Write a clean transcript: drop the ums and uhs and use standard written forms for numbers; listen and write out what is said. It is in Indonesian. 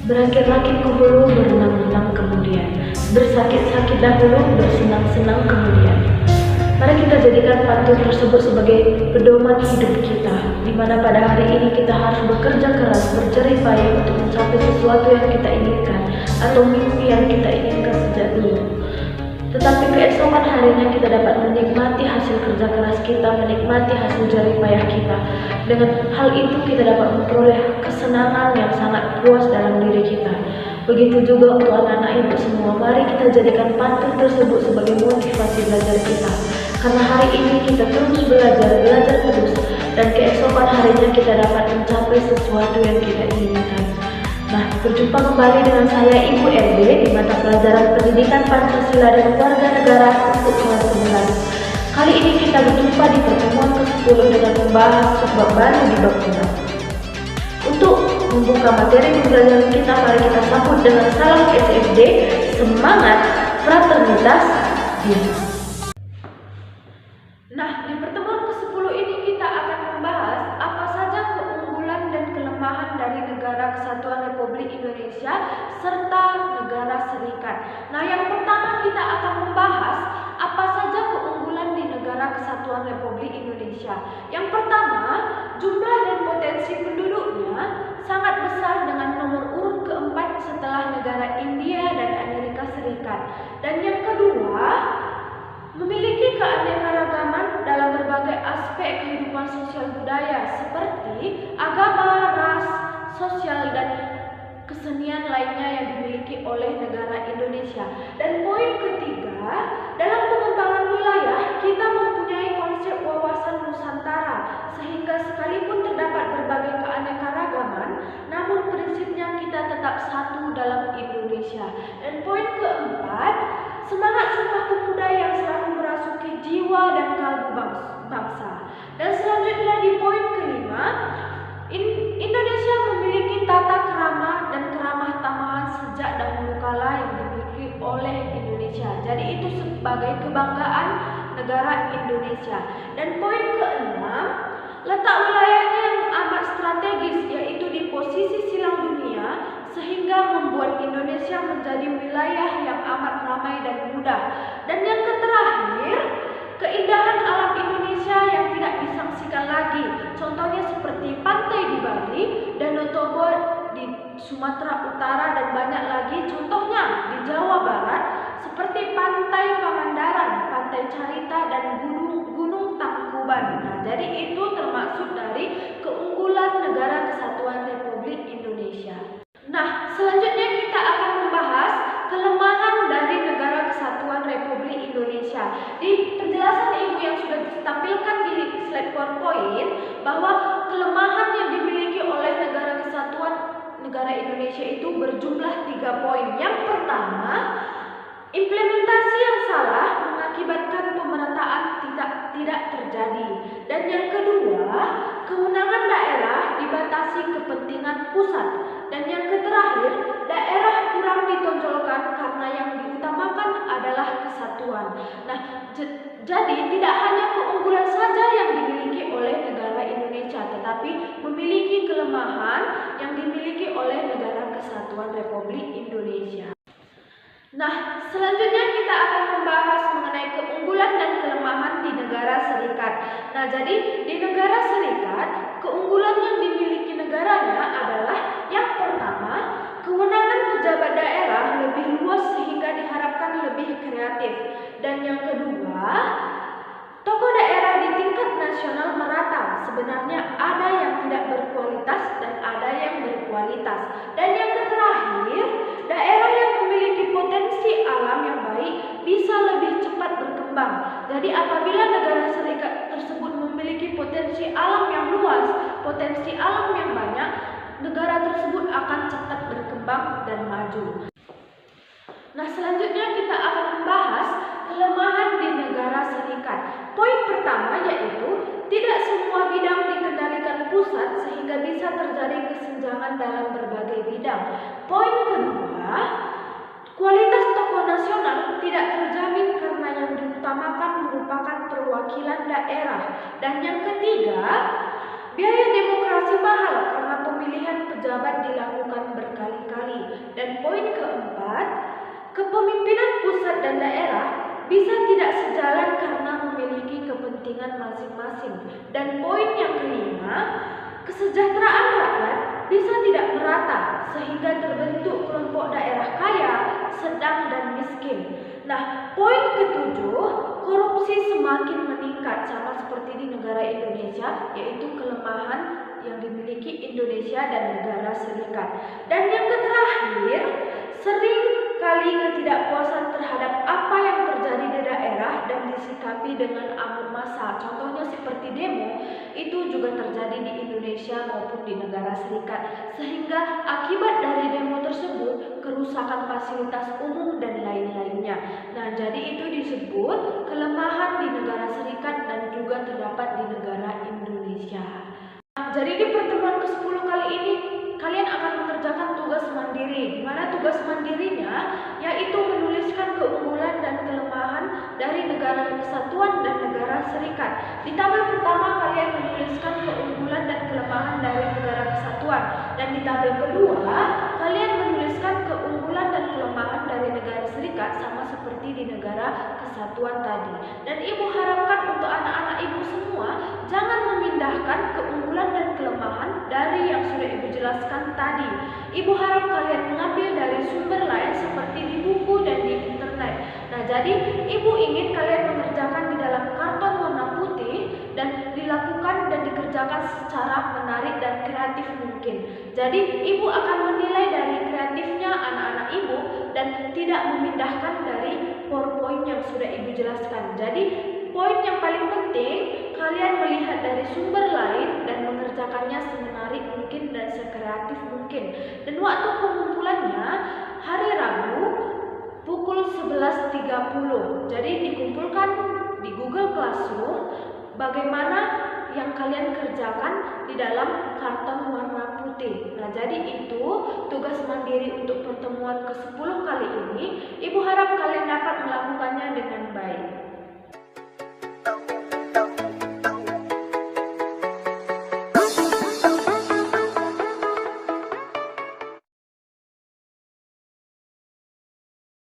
Berakit rakit dulu, berenang-renang kemudian, bersakit-sakit dahulu, bersenang-senang kemudian. Mari kita jadikan pantun tersebut sebagai pedoman hidup kita, di mana pada hari ini kita harus bekerja keras, berjerih payah untuk mencapai sesuatu yang kita inginkan atau mimpi yang kita inginkan sejak dulu. Tetapi keesokan harinya kita dapat menikmati hasil kerja keras kita, menikmati hasil jerih payah kita. Dengan hal itu kita dapat memperoleh kesenangan yang sangat puas dalam diri kita. Begitu juga untuk anak-anak ibu semua, mari kita jadikan pantun tersebut sebagai motivasi belajar kita. Karena hari ini kita terus belajar terus, dan keesokan harinya kita dapat mencapai sesuatu yang kita inginkan. Nah, berjumpa kembali dengan saya Ibu RD di mata pelajaran Pendidikan Pancasila dan Warga Negara untuk kelas 9. Kali ini kita berjumpa di pertemuan ke-10 dengan membahas subbab baru di bab 6. Untuk membuka materi pembelajaran kita, mari kita sambut dengan salam SFD, semangat, fraternitas, dinas. Nah, di pertemuan ke-10 ini kita akan membahas apa saja keunggulan dan kelemahan dari Negara Kesatuan Republik Indonesia serta Negara Serikat. Nah, yang pertama kita akan membahas apa saja keunggulan di Negara Kesatuan Republik Indonesia. Yang pertama, jumlah dan potensi penduduknya sangat besar dengan nomor urut keempat setelah negara India dan Amerika Serikat. Dan yang kedua, memiliki keanekaragaman dalam berbagai aspek kehidupan sosial budaya seperti agama, ras, sosial, dan kesenian lainnya yang dimiliki oleh negara Indonesia. Dan poin ketiga, dalam pengembangan wilayah kita mempunyai konsep wawasan Nusantara, sehingga sekalipun terdapat berbagai keanekaragaman, namun prinsipnya kita tetap satu dalam Indonesia. Dan poin keempat, semangat Sumpah Pemuda yang selalu merasuki jiwa dan kalbu bangsa. Dan selanjutnya di poin kelima, Indonesia memiliki tata krama dan keramah tamahan sejak dahulu kala yang dimiliki oleh Indonesia. Jadi itu sebagai kebanggaan negara Indonesia. Dan poin keenam, letak wilayahnya yang amat strategis, yaitu di posisi silang dunia, sehingga membuat Indonesia menjadi wilayah yang amat ramai dan mudah. Dan yang terakhir, keindahan alam Indonesia yang tidak disangsikan lagi. Contohnya seperti pantai di Bali, Danau Toba di Sumatera Utara, dan banyak lagi. Contohnya di Jawa Barat seperti Pantai Pangandaran, Pantai Carita, dan Gunung Tangkuban. Nah, jadi itu termasuk dari keunggulan Negara Kesatuan Republik Indonesia. Nah, selanjutnya kita akan membahas kelemahan dari Negara Kesatuan Republik Indonesia. Di penjelasan Ibu yang sudah ditampilkan di slide PowerPoint, bahwa kelemahan yang dimiliki oleh Negara Kesatuan Negara Indonesia itu berjumlah 3 poin. Yang pertama, implementasi yang salah mengakibatkan pemerataan tidak terjadi. Dan yang kedua, kewenangan daerah dibatasi kepentingan pusat. Dan yang terakhir, daerah kurang ditonjolkan karena yang diutamakan adalah kesatuan. Nah, jadi tidak hanya keunggulan saja yang dimiliki oleh negara Indonesia, tetapi memiliki kelemahan yang dimiliki oleh Negara Kesatuan Republik Indonesia. Nah, selanjutnya kita akan membahas mengenai keunggulan dan kelemahan di Negara Serikat. Nah, jadi di Negara Serikat, keunggulan yang dimiliki negaranya adalah yang pertama, kewenangan pejabat daerah lebih luas sehingga diharapkan lebih kreatif. Dan yang kedua, tokoh daerah di tingkat nasional merata. Sebenarnya ada yang tidak berkualitas dan ada yang berkualitas. Dan yang terakhir, daerah yang memiliki potensi alam yang baik bisa lebih cepat berkembang. Jadi apabila negara serikat tersebut memiliki potensi alam yang luas, potensi alam yang banyak, negara tersebut akan cepat berkembang dan maju. Nah, selanjutnya kita akan membahas kelemahan di Negara Serikat. Poin pertama yaitu tidak semua bidang dikendalikan pusat sehingga bisa terjadi kesenjangan dalam berbagai bidang. Poin kedua, kualitas tokoh nasional tidak terjamin karena yang diutamakan merupakan perwakilan daerah. Dan yang ketiga, biaya demokrasi mahal karena pemilu pemilihan pejabat dilakukan berkali-kali. Dan poin keempat, kepemimpinan pusat dan daerah bisa tidak sejalan karena memiliki kepentingan masing-masing. Dan poin yang kelima, kesejahteraan rakyat bisa tidak merata sehingga terbentuk kelompok daerah kaya, sedang, dan miskin. Nah, poin ketujuh, korupsi semakin meningkat sama seperti di negara Indonesia, yaitu kelemahan yang dimiliki Indonesia dan negara Serikat. Dan yang terakhir, sering kali ketidakpuasan terhadap apa yang terjadi di daerah dan disikapi dengan amuk massa. Contohnya seperti demo, itu juga terjadi di Indonesia maupun di negara Serikat. Sehingga akibat dari demo tersebut, kerusakan fasilitas umum dan lain-lainnya. Nah, jadi itu disebut kelemahan di negara Serikat dan juga terdapat di negara Indonesia. Jadi di pertemuan ke-10 kali ini kalian akan mengerjakan tugas mandiri, di mana tugas mandirinya yaitu menuliskan keunggulan dan kelemahan dari negara kesatuan dan negara serikat. Di tabel pertama kalian menuliskan keunggulan dan kelemahan dari negara kesatuan, dan di tabel kedua kalian menuliskan keunggulan dan kelemahan dari negara serikat sama seperti di negara kesatuan tadi. Dan ibu harapkan untuk anak-anak ibu semua jangan memindahkan keunggulan dan kelemahan dari yang sudah ibu jelaskan tadi. Ibu harap kalian mengambil dari sumber lain seperti di buku dan di internet. Nah, jadi ibu ingin kalian mengerjakan di dalam karton warna putih dan dilakukan dan dikerjakan secara menarik dan kreatif mungkin. Jadi ibu akan menilai dari kreatifnya anak-anak ibu dan tidak memindahkan dari PowerPoint yang sudah ibu jelaskan. Jadi poin yang paling penting, kalian melihat dari sumber lain dan mengerjakannya semenarik mungkin dan sekreatif mungkin. Dan waktu pengumpulannya hari Rabu pukul 11.30. Jadi dikumpulkan di Google Classroom bagaimana yang kalian kerjakan di dalam karton warna putih. Nah, jadi itu tugas mandiri untuk pertemuan ke-10 kali ini. Ibu harap kalian dapat melakukannya dengan baik.